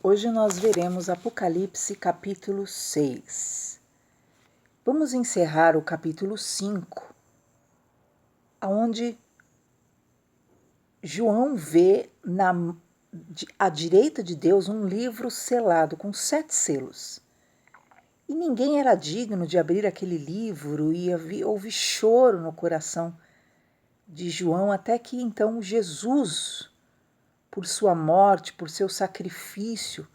Hoje nós veremos Apocalipse capítulo 6. Vamos encerrar o capítulo 5, onde João vê à direita de Deus um livro selado com 7 selos. E ninguém era digno de abrir aquele livro e houve choro no coração de João, até que então Jesus, por sua morte, por seu sacrifício,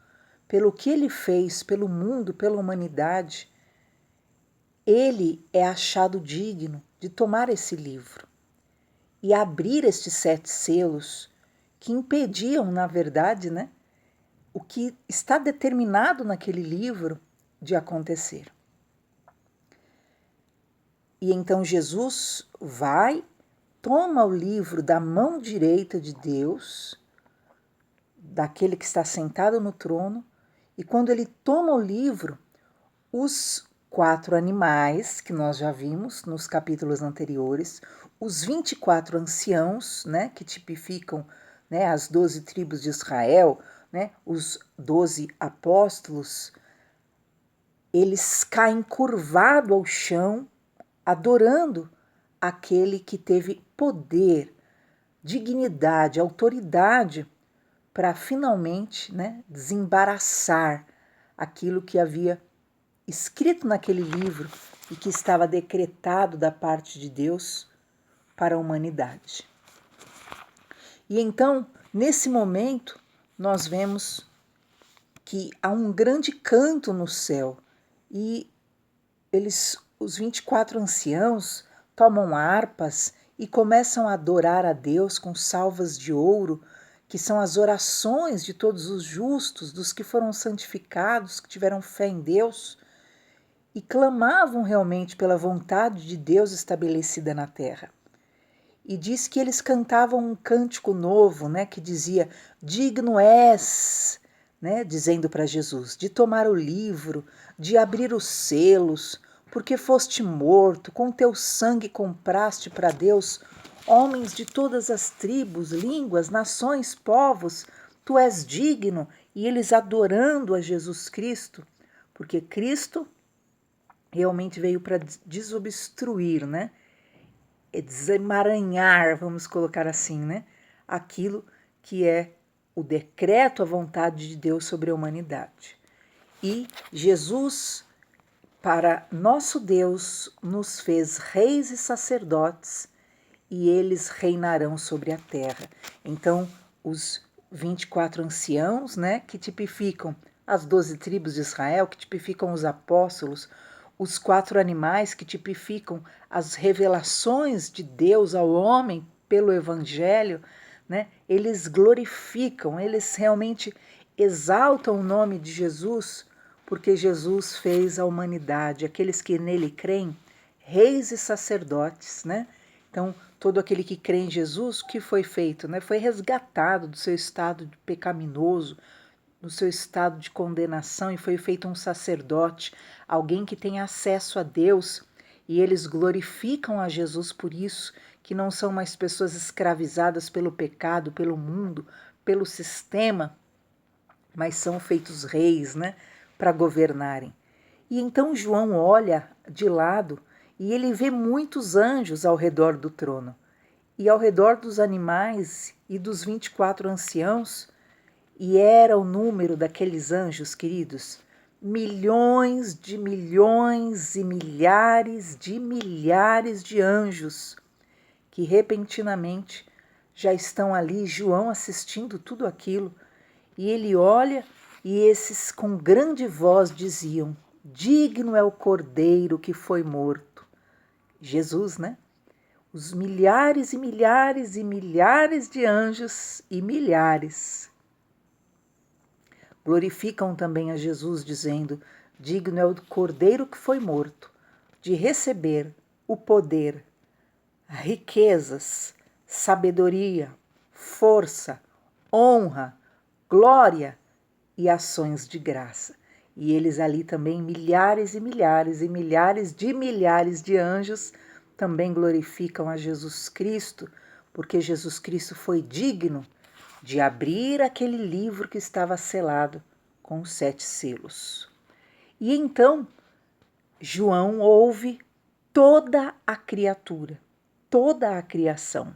pelo que ele fez pelo mundo, pela humanidade, ele é achado digno de tomar esse livro e abrir estes 7 selos que impediam, na verdade, o que está determinado naquele livro de acontecer. E então Jesus vai, toma o livro da mão direita de Deus, daquele que está sentado no trono, e quando ele toma o livro, os 4 animais que nós já vimos nos capítulos anteriores, os 24 anciãos, que tipificam as 12 tribos de Israel, os 12 apóstolos, eles caem curvado ao chão, adorando aquele que teve poder, dignidade, autoridade para finalmente desembaraçar aquilo que havia escrito naquele livro e que estava decretado da parte de Deus para a humanidade. E então, nesse momento, nós vemos que há um grande canto no céu e os 24 anciãos, tomam harpas e começam a adorar a Deus com salvas de ouro, que são as orações de todos os justos, dos que foram santificados, que tiveram fé em Deus, e clamavam realmente pela vontade de Deus estabelecida na terra. E diz que eles cantavam um cântico novo, que dizia: digno és, dizendo para Jesus, de tomar o livro, de abrir os selos, porque foste morto, com teu sangue compraste para Deus homens de todas as tribos, línguas, nações, povos, tu és digno. E eles adorando a Jesus Cristo, porque Cristo realmente veio para desobstruir, desemaranhar, vamos colocar assim, aquilo que é o decreto, a vontade de Deus sobre a humanidade. E Jesus, para nosso Deus, nos fez reis e sacerdotes, e eles reinarão sobre a terra. Então, os 24 anciãos, que tipificam as 12 tribos de Israel, que tipificam os apóstolos, os 4 animais que tipificam as revelações de Deus ao homem pelo Evangelho, eles glorificam, eles realmente exaltam o nome de Jesus, porque Jesus fez a humanidade, aqueles que nele creem, reis e sacerdotes. Então, todo aquele que crê em Jesus, o que foi feito? Foi resgatado do seu estado pecaminoso, no seu estado de condenação, e foi feito um sacerdote, alguém que tem acesso a Deus, e eles glorificam a Jesus por isso, que não são mais pessoas escravizadas pelo pecado, pelo mundo, pelo sistema, mas são feitos reis, para governarem. E então João olha de lado e ele vê muitos anjos ao redor do trono, e ao redor dos animais e dos 24 anciãos. E era o número daqueles anjos, queridos, milhões e milhares de anjos que repentinamente já estão ali, João assistindo tudo aquilo, e ele olha e esses com grande voz diziam: digno é o Cordeiro que foi morto. Jesus, Os milhares e milhares e milhares de anjos e milhares glorificam também a Jesus, dizendo: digno é o Cordeiro que foi morto, de receber o poder, riquezas, sabedoria, força, honra, glória e ações de graça. E eles ali também, milhares e milhares e milhares de anjos, também glorificam a Jesus Cristo, porque Jesus Cristo foi digno de abrir aquele livro que estava selado com os 7 selos. E então João ouve toda a criatura, toda a criação,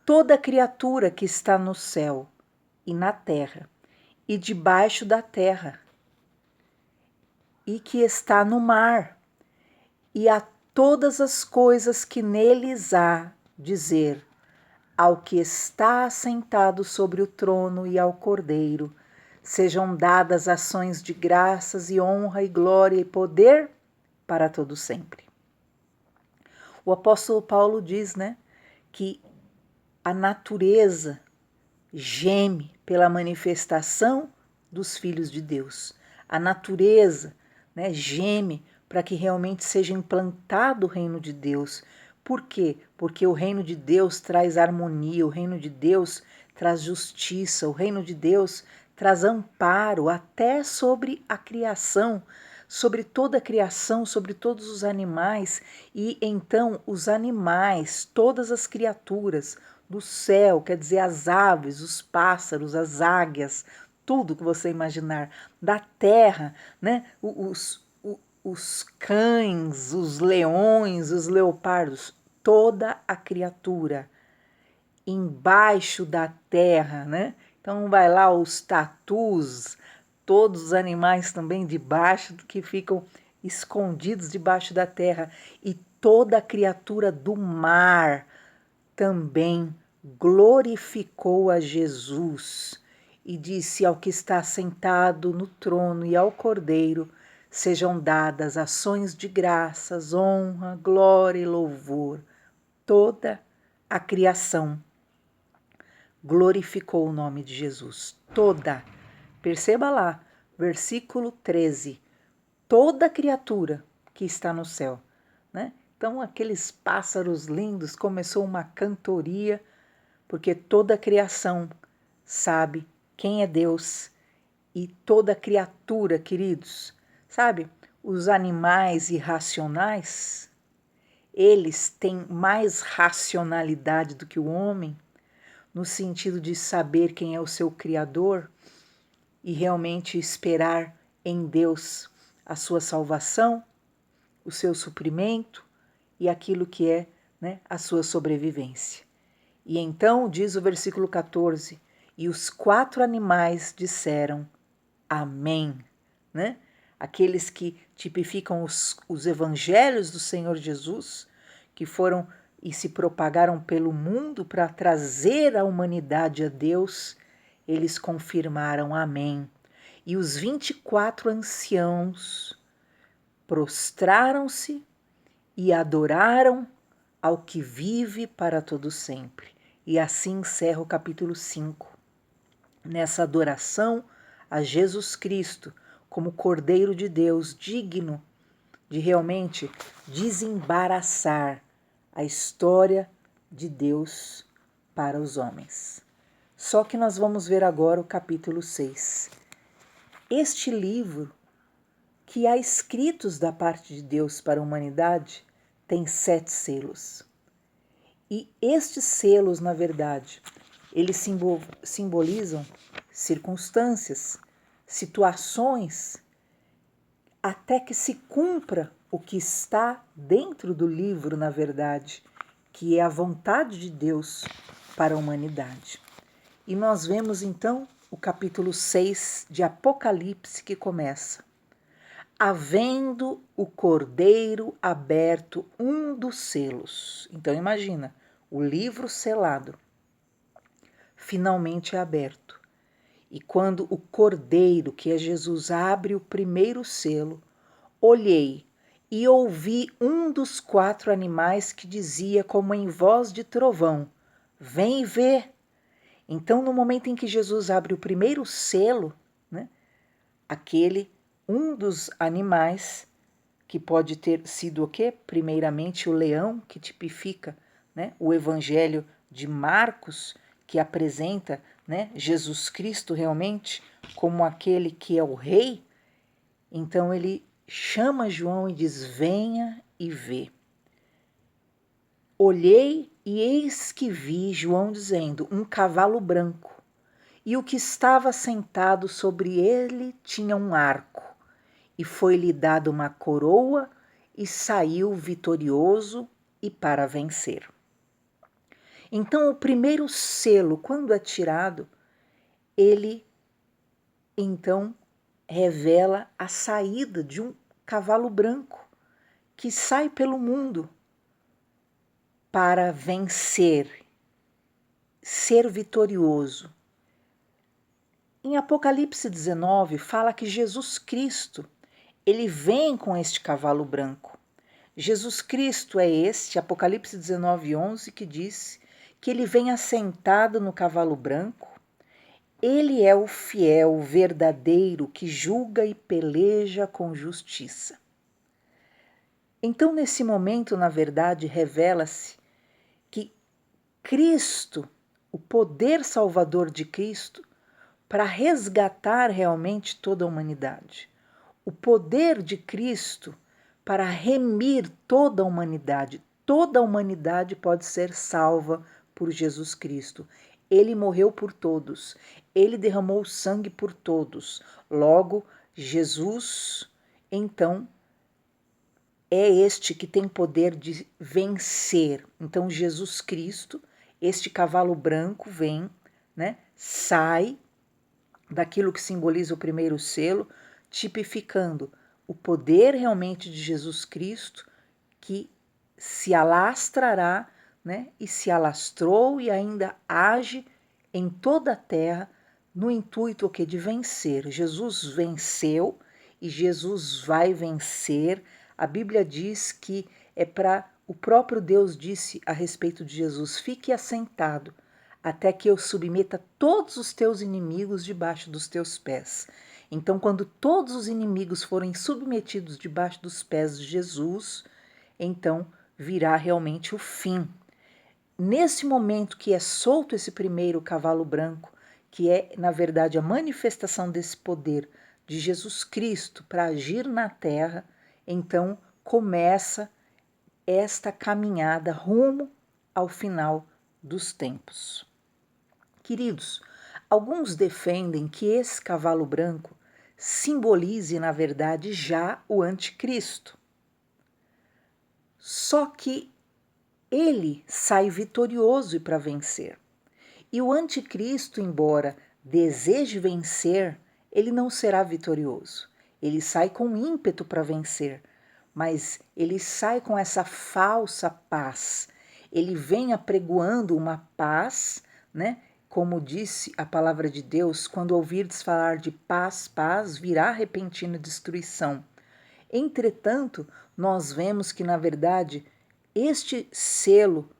toda a criatura que está no céu e na terra e debaixo da terra e que está no mar, e a todas as coisas que neles há, dizer: ao que está assentado sobre o trono e ao Cordeiro, sejam dadas ações de graças e honra e glória e poder para todo sempre. O apóstolo Paulo diz, que a natureza geme pela manifestação dos filhos de Deus. A natureza, geme para que realmente seja implantado o reino de Deus. Por quê? Porque o reino de Deus traz harmonia, o reino de Deus traz justiça, o reino de Deus traz amparo até sobre a criação, sobre toda a criação, sobre todos os animais. E então os animais, todas as criaturas do céu, quer dizer, as aves, os pássaros, as águias, tudo que você imaginar, da terra, os cães, os leões, os leopardos, toda a criatura embaixo da terra, Então vai lá os tatus, todos os animais também debaixo, que ficam escondidos debaixo da terra, e toda a criatura do mar também glorificou a Jesus e disse ao que está sentado no trono e ao Cordeiro: sejam dadas ações de graças, honra, glória e louvor. Toda a criação glorificou o nome de Jesus. Toda. Perceba lá, versículo 13. Toda criatura que está no céu, Então aqueles pássaros lindos, começou uma cantoria, porque toda a criação sabe quem é Deus, e toda criatura, queridos, sabe, os animais irracionais, eles têm mais racionalidade do que o homem, no sentido de saber quem é o seu Criador e realmente esperar em Deus a sua salvação, o seu suprimento e aquilo que é, a sua sobrevivência. E então diz o versículo 14: e os 4 animais disseram amém, Aqueles que tipificam os evangelhos do Senhor Jesus, que foram e se propagaram pelo mundo para trazer a humanidade a Deus, eles confirmaram amém. E os 24 anciãos prostraram-se e adoraram ao que vive para todo sempre. E assim encerra o capítulo 5. Nessa adoração a Jesus Cristo como Cordeiro de Deus, digno de realmente desembaraçar a história de Deus para os homens. Só que nós vamos ver agora o capítulo 6. Este livro, que há escritos da parte de Deus para a humanidade, tem 7 selos. E estes selos, na verdade, eles simbolizam circunstâncias, situações, até que se cumpra o que está dentro do livro, na verdade, que é a vontade de Deus para a humanidade. E nós vemos então o capítulo 6 de Apocalipse, que começa: havendo o Cordeiro aberto um dos selos. Então imagina, o livro selado finalmente é aberto. E quando o Cordeiro, que é Jesus, abre o primeiro selo, olhei e ouvi um dos 4 animais que dizia como em voz de trovão: vem e vê. Então, no momento em que Jesus abre o primeiro selo, um dos animais, que pode ter sido o quê? Primeiramente o leão, que tipifica, o evangelho de Marcos, que apresenta, Jesus Cristo realmente como aquele que é o rei. Então ele chama João e diz: venha e vê. Olhei e eis que vi, João dizendo, um cavalo branco, e o que estava sentado sobre ele tinha um arco, e foi-lhe dada uma coroa, e saiu vitorioso e para vencer. Então, o primeiro selo, quando é tirado, ele então revela a saída de um cavalo branco que sai pelo mundo para vencer, ser vitorioso. Em Apocalipse 19 fala que Jesus Cristo, ele vem com este cavalo branco. Jesus Cristo é este, Apocalipse 19:11, que diz que ele vem assentado no cavalo branco. Ele é o fiel, o verdadeiro, que julga e peleja com justiça. Então, nesse momento, na verdade, revela-se que Cristo, o poder salvador de Cristo, para resgatar realmente toda a humanidade. O poder de Cristo para remir toda a humanidade. Toda a humanidade pode ser salva por Jesus Cristo. Ele morreu por todos. Ele derramou sangue por todos. Logo, Jesus, então, é este que tem poder de vencer. Então, Jesus Cristo, este cavalo branco, vem, né, sai daquilo que simboliza o primeiro selo, tipificando o poder realmente de Jesus Cristo, que se alastrará, né, e se alastrou e ainda age em toda a terra no intuito o que de vencer. Jesus venceu e Jesus vai vencer. A Bíblia diz que é para o próprio Deus disse a respeito de Jesus: fique assentado até que eu submeta todos os teus inimigos debaixo dos teus pés. Então, quando todos os inimigos forem submetidos debaixo dos pés de Jesus, então virá realmente o fim. Nesse momento que é solto esse primeiro cavalo branco, que é, na verdade, a manifestação desse poder de Jesus Cristo para agir na terra, então começa esta caminhada rumo ao final dos tempos. Queridos, alguns defendem que esse cavalo branco simbolize, na verdade, já o anticristo. Só que ele sai vitorioso e para vencer. E o anticristo, embora deseje vencer, ele não será vitorioso. Ele sai com ímpeto para vencer, mas ele sai com essa falsa paz. Ele vem apregoando uma paz, né? Como disse a palavra de Deus, quando ouvirdes falar de paz, paz, virá repentina destruição. Entretanto, nós vemos que, na verdade, este selo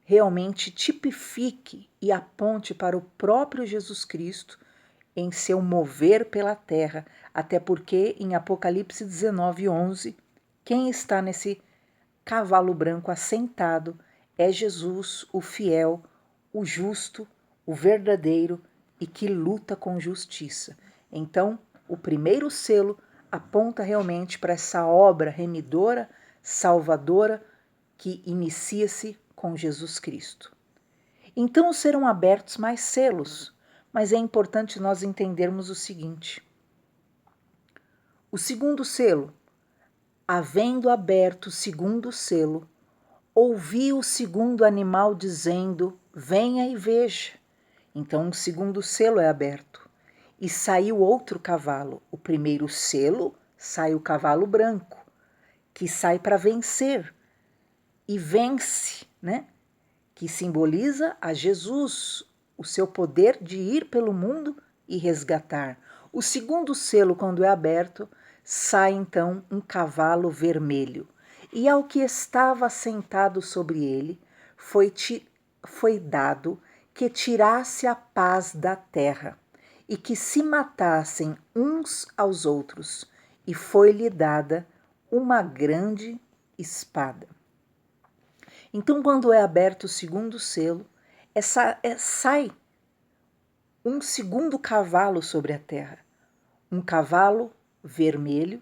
realmente tipifique e aponte para o próprio Jesus Cristo em seu mover pela terra, até porque em Apocalipse 19:11, quem está nesse cavalo branco assentado é Jesus, o fiel, o justo, o verdadeiro e que luta com justiça. Então, o primeiro selo aponta realmente para essa obra remidora, salvadora, que inicia-se com Jesus Cristo. Então serão abertos mais selos, mas é importante nós entendermos o seguinte: o segundo selo, havendo aberto o segundo selo, ouvi o segundo animal dizendo: venha e veja. Então o segundo selo é aberto e saiu outro cavalo. O primeiro selo sai o cavalo branco, que sai para vencer e vence, né? Que simboliza a Jesus, o seu poder de ir pelo mundo e resgatar. O segundo selo, quando é aberto, sai então um cavalo vermelho. E ao que estava sentado sobre ele foi dado que tirasse a paz da terra e que se matassem uns aos outros, e foi-lhe dada uma grande espada. Então, quando é aberto o segundo selo, sai um segundo cavalo sobre a terra, um cavalo vermelho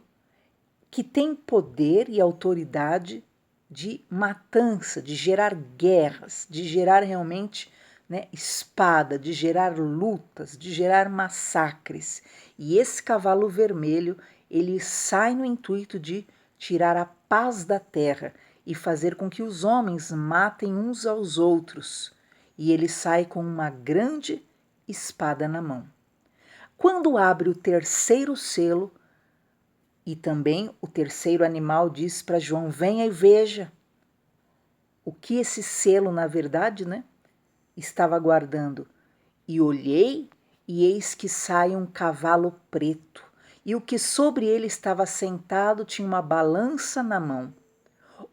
que tem poder e autoridade de matança, de gerar guerras, de gerar realmente né, espada, de gerar lutas, de gerar massacres. E esse cavalo vermelho, ele sai no intuito de tirar a paz da terra e fazer com que os homens matem uns aos outros. E ele sai com uma grande espada na mão. Quando abre o terceiro selo, e também o terceiro animal diz para João: venha e veja o que esse selo, na verdade, né, estava guardando. E olhei, e eis que sai um cavalo preto, e o que sobre ele estava sentado tinha uma balança na mão.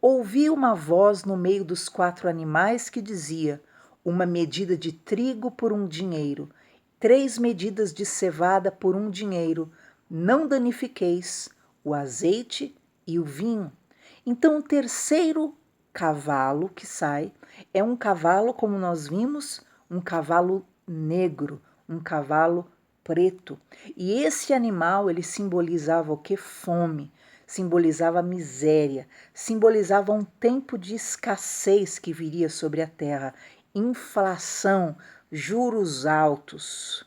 Ouvi uma voz no meio dos 4 animais que dizia: uma medida de trigo por 1 dinheiro, 3 medidas de cevada por 1 dinheiro, não danifiqueis o azeite e o vinho. Então o terceiro cavalo que sai é um cavalo, como nós vimos, um cavalo negro, um cavalo preto. E esse animal, ele simbolizava o que? Fome, simbolizava miséria, simbolizava um tempo de escassez que viria sobre a terra, inflação, juros altos.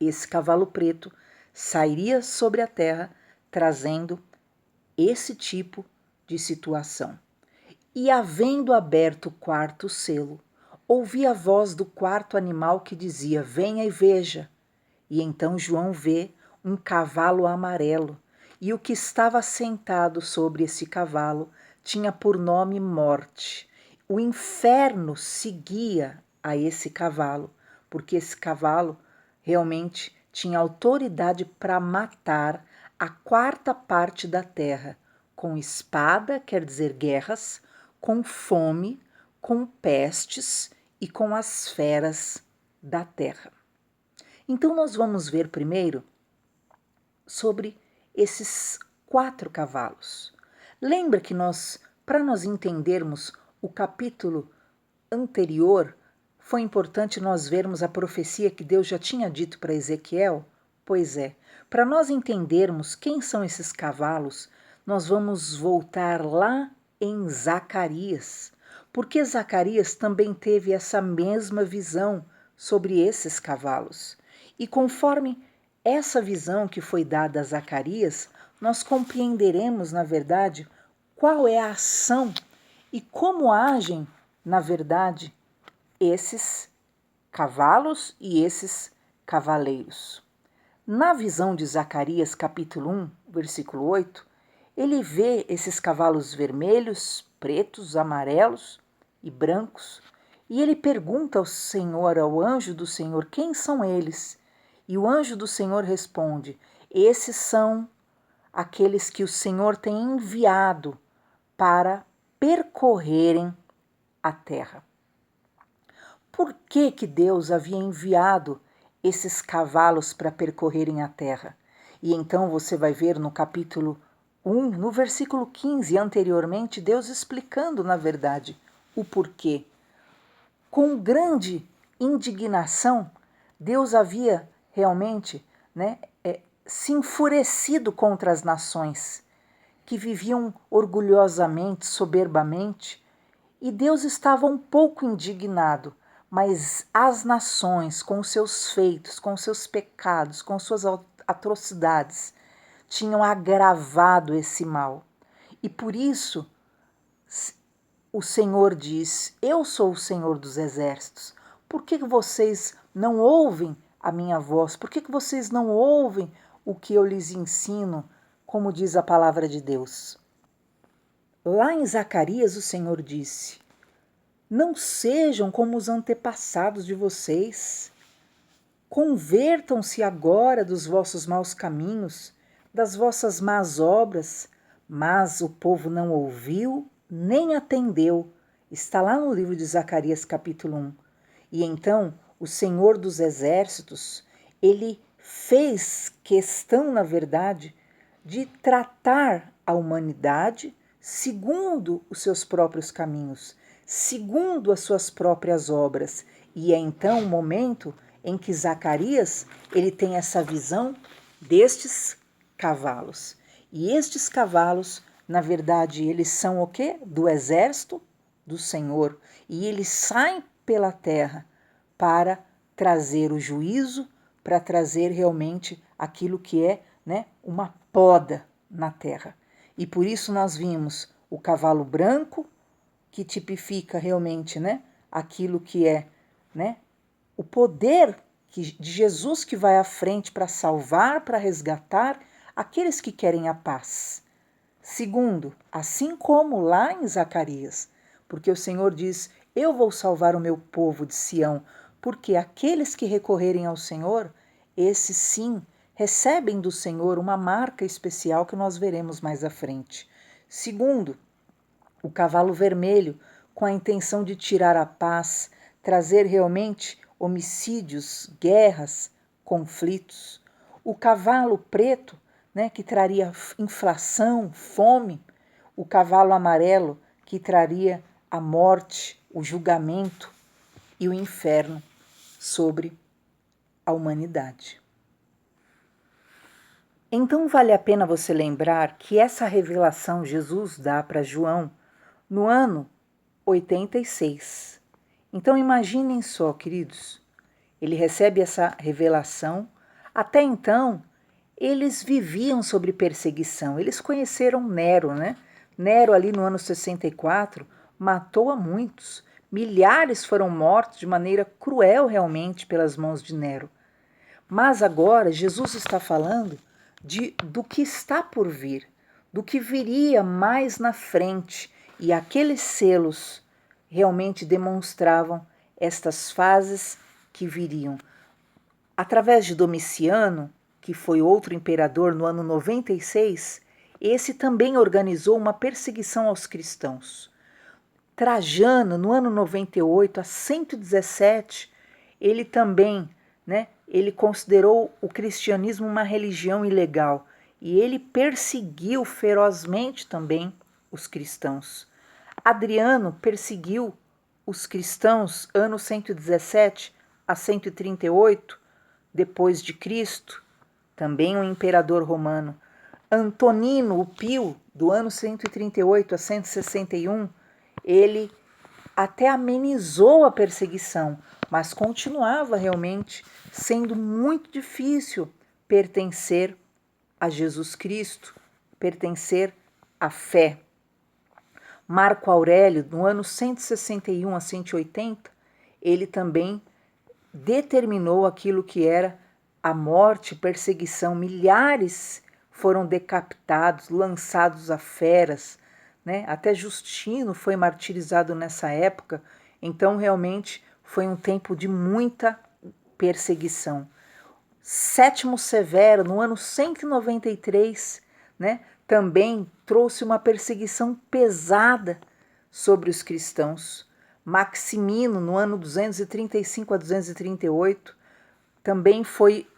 Esse cavalo preto sairia sobre a terra trazendo esse tipo de situação. E havendo aberto o 4º selo, ouvi a voz do 4º animal que dizia: venha e veja. E então João vê um cavalo amarelo, e o que estava sentado sobre esse cavalo tinha por nome Morte. O inferno seguia a esse cavalo, porque esse cavalo realmente tinha autoridade para matar a 4ª parte da terra, com espada, quer dizer guerras, com fome, com pestes e com as feras da terra. Então nós vamos ver primeiro sobre esses 4 cavalos. Lembra que para nós entendermos o capítulo anterior, foi importante nós vermos a profecia que Deus já tinha dito para Ezequiel? Pois é, para nós entendermos quem são esses cavalos, nós vamos voltar lá em Zacarias, porque Zacarias também teve essa mesma visão sobre esses cavalos. E conforme essa visão que foi dada a Zacarias, nós compreenderemos, na verdade, qual é a ação e como agem, na verdade, esses cavalos e esses cavaleiros. Na visão de Zacarias, capítulo 1, versículo 8, ele vê esses cavalos vermelhos, pretos, amarelos e brancos, e ele pergunta ao Senhor, ao anjo do Senhor, quem são eles? E o anjo do Senhor responde: esses são aqueles que o Senhor tem enviado para percorrerem a terra. Por que Deus havia enviado esses cavalos para percorrerem a terra? E então você vai ver no capítulo 1, no versículo 15, anteriormente, Deus explicando, na verdade, o porquê. Com grande indignação, Deus havia realmente, se enfurecido contra as nações que viviam orgulhosamente, soberbamente, e Deus estava um pouco indignado, mas as nações, com seus feitos, com seus pecados, com suas atrocidades, tinham agravado esse mal. E por isso o Senhor diz: eu sou o Senhor dos exércitos. Por que vocês não ouvem a minha voz? Por que vocês não ouvem o que eu lhes ensino, como diz a palavra de Deus? Lá em Zacarias o Senhor disse: não sejam como os antepassados de vocês. Convertam-se agora dos vossos maus caminhos, das vossas más obras. Mas o povo não ouviu, nem atendeu. Está lá no livro de Zacarias, capítulo 1. E então o Senhor dos Exércitos, ele fez questão, na verdade, de tratar a humanidade segundo os seus próprios caminhos, segundo as suas próprias obras. E é então o momento em que Zacarias ele tem essa visão destes cavalos. E estes cavalos, na verdade, eles são o quê? Do exército do Senhor. E eles saem pela terra para trazer o juízo, para trazer realmente aquilo que é, né, uma poda na terra. E por isso nós vimos o cavalo branco, que tipifica realmente, né, aquilo que é, né, o poder de Jesus que vai à frente para salvar, para resgatar aqueles que querem a paz. Segundo, assim como lá em Zacarias, porque o Senhor diz: eu vou salvar o meu povo de Sião, porque aqueles que recorrerem ao Senhor, esses sim recebem do Senhor uma marca especial que nós veremos mais à frente. Segundo, o cavalo vermelho, com a intenção de tirar a paz, trazer realmente homicídios, guerras, conflitos. O cavalo preto, né, que traria inflação, fome. O cavalo amarelo, que traria a morte, o julgamento e o inferno sobre a humanidade. Então vale a pena você lembrar que essa revelação Jesus dá para João no ano 86. Então imaginem só, queridos, ele recebe essa revelação. Até então, eles viviam sob perseguição. Eles conheceram Nero, né? Nero ali no ano 64 matou a muitos. Milhares foram mortos de maneira cruel realmente pelas mãos de Nero. Mas agora Jesus está falando do que está por vir, do que viria mais na frente, e aqueles selos realmente demonstravam estas fases que viriam. Através de Domiciano, que foi outro imperador no ano 96, esse também organizou uma perseguição aos cristãos. Trajano, no ano 98, a 117, ele também, né, ele considerou o cristianismo uma religião ilegal e ele perseguiu ferozmente também os cristãos. Adriano perseguiu os cristãos ano 117 a 138 depois de Cristo, também um imperador romano. Antonino o Pio, do ano 138 a 161, ele até amenizou a perseguição, mas continuava realmente sendo muito difícil pertencer a Jesus Cristo, pertencer à fé. Marco Aurélio, no ano 161 a 180, ele também determinou aquilo que era a morte, perseguição. Milhares foram decapitados, lançados a feras, né? Até Justino foi martirizado nessa época. Então, realmente, foi um tempo de muita perseguição. Sétimo Severo, no ano 193, né, também trouxe uma perseguição pesada sobre os cristãos. Maximino, no ano 235 a 238, também foi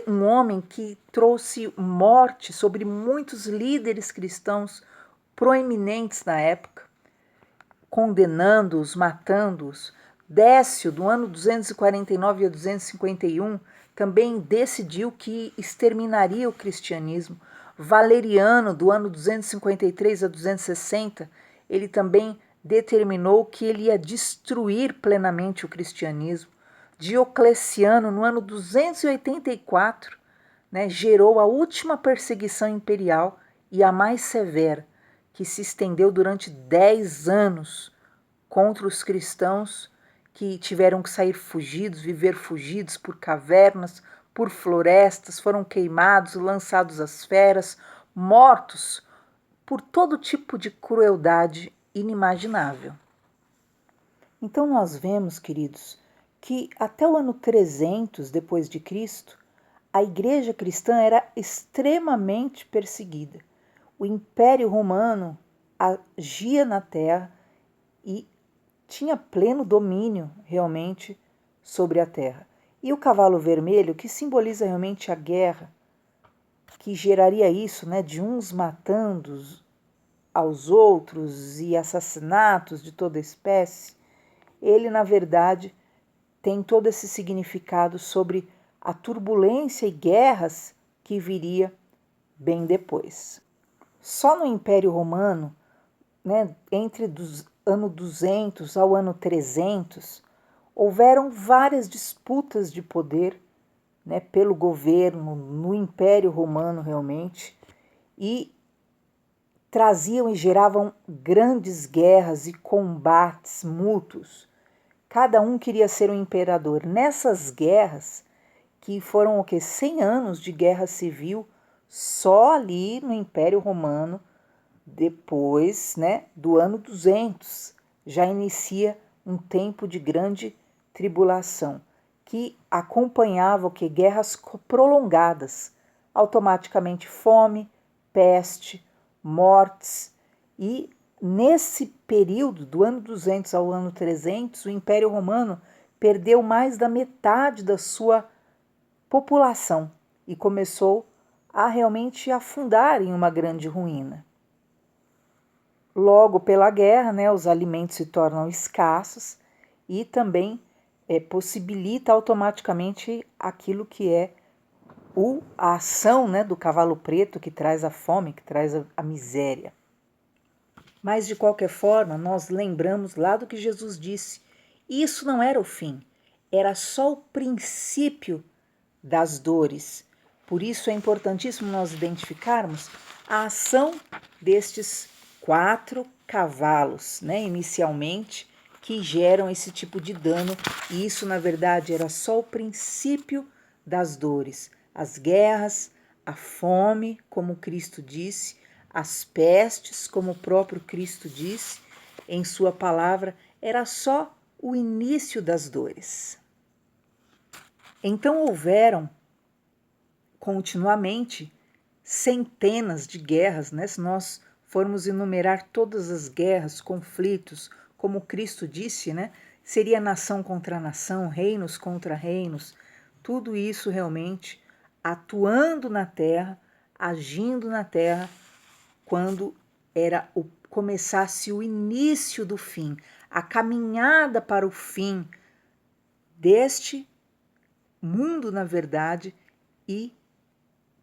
um homem que trouxe morte sobre muitos líderes cristãos proeminentes na época, condenando-os, matando-os. Décio, do ano 249 a 251, também decidiu que exterminaria o cristianismo. Valeriano, do ano 253 a 260, ele também determinou que ele ia destruir plenamente o cristianismo. Diocleciano, no ano 284, né, gerou a última perseguição imperial e a mais severa, que se estendeu durante 10 anos contra os cristãos que tiveram que sair fugidos, viver fugidos por cavernas, por florestas, foram queimados, lançados às feras, mortos por todo tipo de crueldade inimaginável. Então nós vemos, queridos, que até o ano 300 depois de Cristo, a igreja cristã era extremamente perseguida. O Império Romano agia na terra e tinha pleno domínio realmente sobre a terra. E o cavalo vermelho, que simboliza realmente a guerra, que geraria isso, né, de uns matando aos outros e assassinatos de toda espécie, ele na verdade tem todo esse significado sobre a turbulência e guerras que viria bem depois. Só no Império Romano, né, entre ano 200 ao ano 300, houveram várias disputas de poder, né, pelo governo, no Império Romano realmente, e traziam e geravam grandes guerras e combates mútuos. Cada um queria ser um imperador. Nessas guerras, que foram 100 anos de guerra civil, só ali no Império Romano, depois, né, do ano 200, já inicia um tempo de grande tribulação, que acompanhava o que? Guerras prolongadas, automaticamente fome, peste, mortes, e nesse período, do ano 200 ao ano 300, o Império Romano perdeu mais da metade da sua população e começou a realmente afundar em uma grande ruína. Logo pela guerra, né, os alimentos se tornam escassos e também possibilita automaticamente aquilo que é a ação, né, do cavalo preto, que traz a fome, que traz a miséria. Mas, de qualquer forma, nós lembramos lá do que Jesus disse. Isso não era o fim, era só o princípio das dores. Por isso é importantíssimo nós identificarmos a ação destes 4 cavalos, né, inicialmente, que geram esse tipo de dano. E isso, na verdade, era só o princípio das dores. As guerras, a fome, como Cristo disse, as pestes, como o próprio Cristo disse em sua palavra, era só o início das dores. Então houveram continuamente centenas de guerras, né? Se nós formos enumerar todas as guerras, conflitos, como Cristo disse, né? Seria nação contra nação, reinos contra reinos, tudo isso realmente atuando na terra, agindo na terra, quando começasse o início do fim, a caminhada para o fim deste mundo, na verdade, e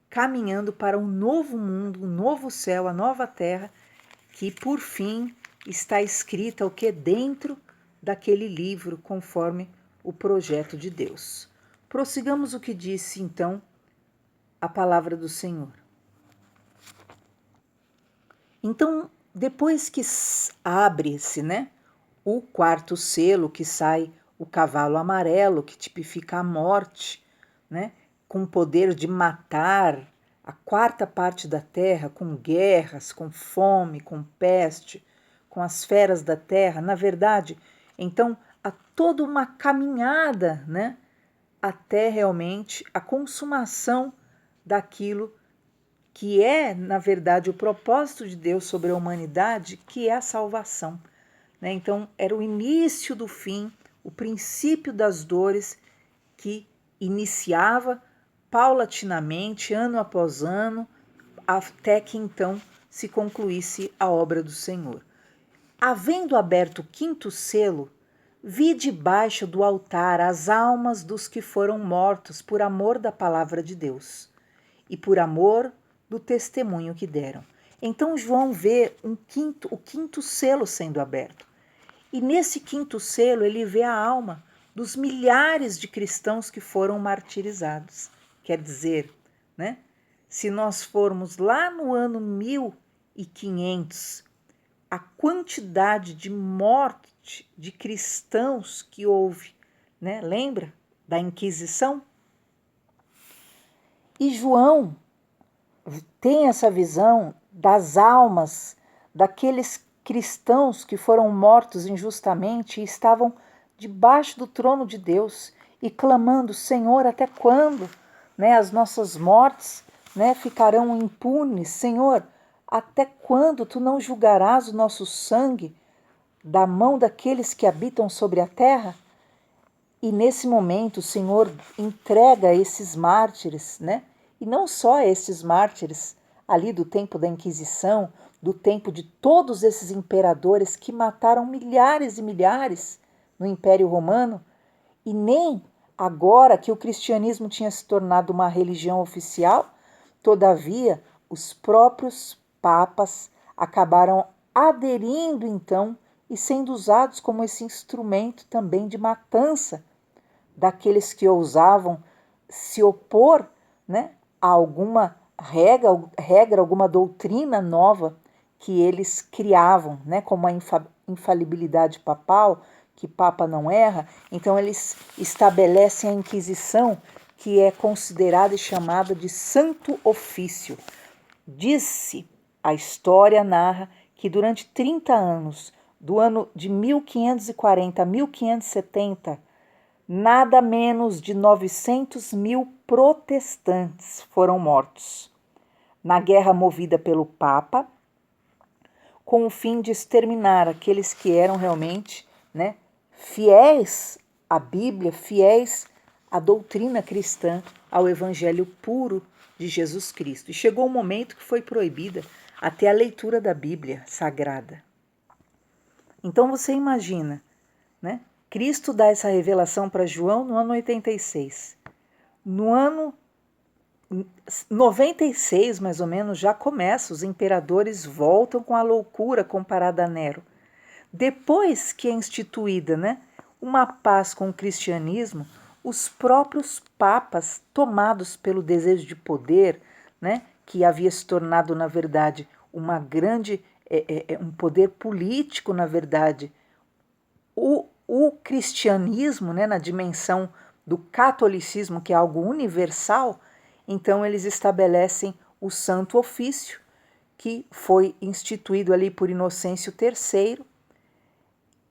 caminhando para um novo mundo, um novo céu, a nova terra, que por fim está escrita o que dentro daquele livro, conforme o projeto de Deus. Prossigamos o que disse então a palavra do Senhor. Então, depois que abre-se, né, o 4º selo, que sai o cavalo amarelo, que tipifica a morte, né, com o poder de matar a 4ª parte da terra, com guerras, com fome, com peste, com as feras da terra. Na verdade, então, há toda uma caminhada, né, até realmente a consumação daquilo que é, na verdade, o propósito de Deus sobre a humanidade, que é a salvação. Né? Então, era o início do fim, o princípio das dores que iniciava paulatinamente, ano após ano, até que então se concluísse a obra do Senhor. Havendo aberto o 5º selo, vi debaixo do altar as almas dos que foram mortos por amor da palavra de Deus e por amor do testemunho que deram. Então João vê o 5º selo sendo aberto. E nesse 5º selo ele vê a alma dos milhares de cristãos que foram martirizados. Quer dizer, né, se nós formos lá no ano 1500, a quantidade de morte de cristãos que houve, né, lembra da Inquisição? E João tem essa visão das almas daqueles cristãos que foram mortos injustamente e estavam debaixo do trono de Deus e clamando: Senhor, até quando, né, as nossas mortes, né, ficarão impunes? Senhor, até quando tu não julgarás o nosso sangue da mão daqueles que habitam sobre a terra? E nesse momento o Senhor entrega esses mártires, né? E não só esses mártires ali do tempo da Inquisição, do tempo de todos esses imperadores que mataram milhares e milhares no Império Romano, e nem agora que o cristianismo tinha se tornado uma religião oficial, todavia os próprios papas acabaram aderindo então e sendo usados como esse instrumento também de matança daqueles que ousavam se opor, né, a alguma regra, alguma doutrina nova que eles criavam, né, como a infalibilidade papal, que Papa não erra. Então eles estabelecem a Inquisição, que é considerada e chamada de Santo Ofício. Diz-se, a história narra, que durante 30 anos, do ano de 1540 a 1570, nada menos de 900 mil protestantes foram mortos na guerra movida pelo Papa, com o fim de exterminar aqueles que eram realmente, né, fiéis à Bíblia, fiéis à doutrina cristã, ao evangelho puro de Jesus Cristo. E chegou um momento que foi proibida até a leitura da Bíblia Sagrada. Então você imagina, né? Cristo dá essa revelação para João no ano 86. No ano 96, mais ou menos, já começa, os imperadores voltam com a loucura comparada a Nero. Depois que é instituída, né, uma paz com o cristianismo, os próprios papas, tomados pelo desejo de poder, né, que havia se tornado, na verdade, uma grande, um poder político, na verdade, o cristianismo, né, na dimensão do catolicismo, que é algo universal, então eles estabelecem o Santo Ofício, que foi instituído ali por Inocêncio III,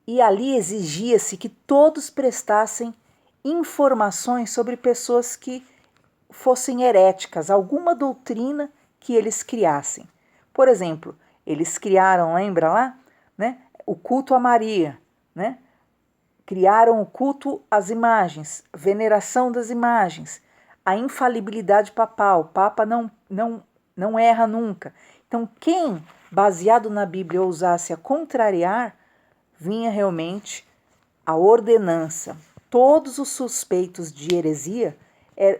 e ali exigia-se que todos prestassem informações sobre pessoas que fossem heréticas, alguma doutrina que eles criassem. Por exemplo, eles criaram, lembra lá, né, o culto a Maria, né? Criaram o culto às imagens, veneração das imagens, a infalibilidade papal, o Papa não erra nunca. Então, quem, baseado na Bíblia, ousasse a contrariar, vinha realmente a ordenança. Todos os suspeitos de heresia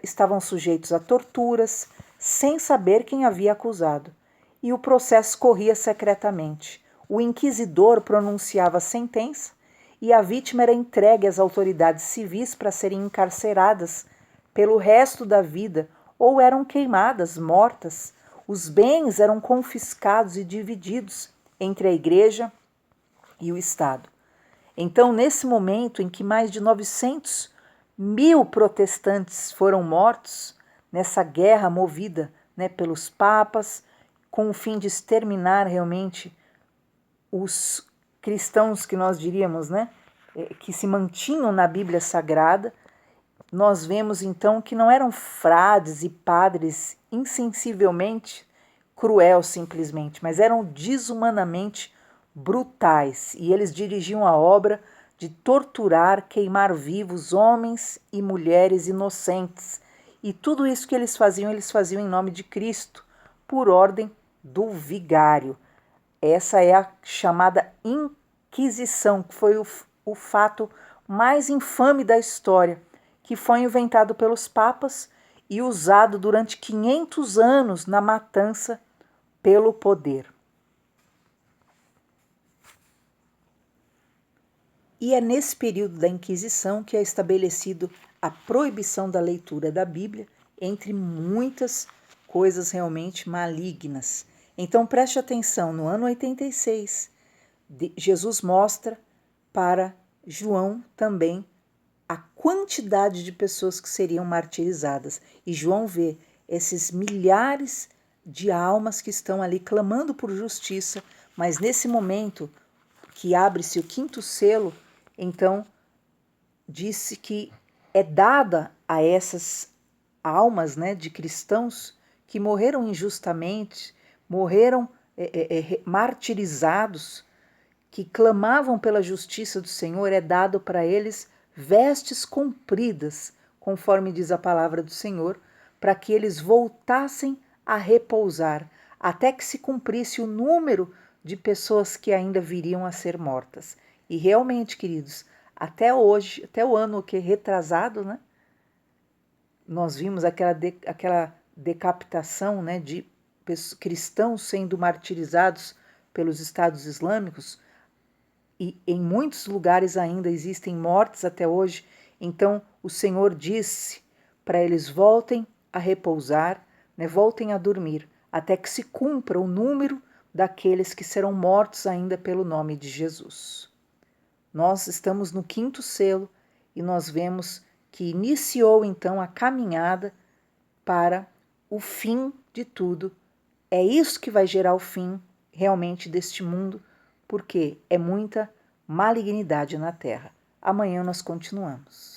estavam sujeitos a torturas, sem saber quem havia acusado. E o processo corria secretamente. O inquisidor pronunciava a sentença e a vítima era entregue às autoridades civis para serem encarceradas pelo resto da vida ou eram queimadas, mortas. Os bens eram confiscados e divididos entre a igreja e o Estado. Então, nesse momento em que mais de 900 mil protestantes foram mortos, nessa guerra movida, né, pelos papas, com o fim de exterminar realmente os cristãos que nós diríamos, né, que se mantinham na Bíblia Sagrada, nós vemos então que não eram frades e padres insensivelmente cruéis simplesmente, mas eram desumanamente brutais, e eles dirigiam a obra de torturar, queimar vivos homens e mulheres inocentes. E tudo isso que eles faziam em nome de Cristo, por ordem do vigário. Essa é a chamada Inquisição, que foi o fato mais infame da história, que foi inventado pelos papas e usado durante 500 anos na matança pelo poder. E é nesse período da Inquisição que é estabelecido a proibição da leitura da Bíblia, entre muitas coisas realmente malignas. Então preste atenção, no ano 86, Jesus mostra para João também a quantidade de pessoas que seriam martirizadas. E João vê esses milhares de almas que estão ali clamando por justiça, mas nesse momento que abre-se o quinto selo, então disse que é dada a essas almas, né, de cristãos que morreram injustamente, morreram martirizados, que clamavam pela justiça do Senhor, é dado para eles vestes compridas, conforme diz a palavra do Senhor, para que eles voltassem a repousar, até que se cumprisse o número de pessoas que ainda viriam a ser mortas. E realmente, queridos, até hoje, até o ano que retrasado, né, nós vimos aquela decapitação, né, de cristãos sendo martirizados pelos estados islâmicos. e em muitos lugares ainda existem mortes até hoje. Então o Senhor disse para eles: voltem a repousar, né, voltem a dormir, até que se cumpra o número daqueles que serão mortos ainda pelo nome de Jesus. Nós estamos no 5º selo e nós vemos que iniciou então a caminhada para o fim de tudo. É isso que vai gerar o fim realmente deste mundo, porque é muita malignidade na terra. Amanhã nós continuamos.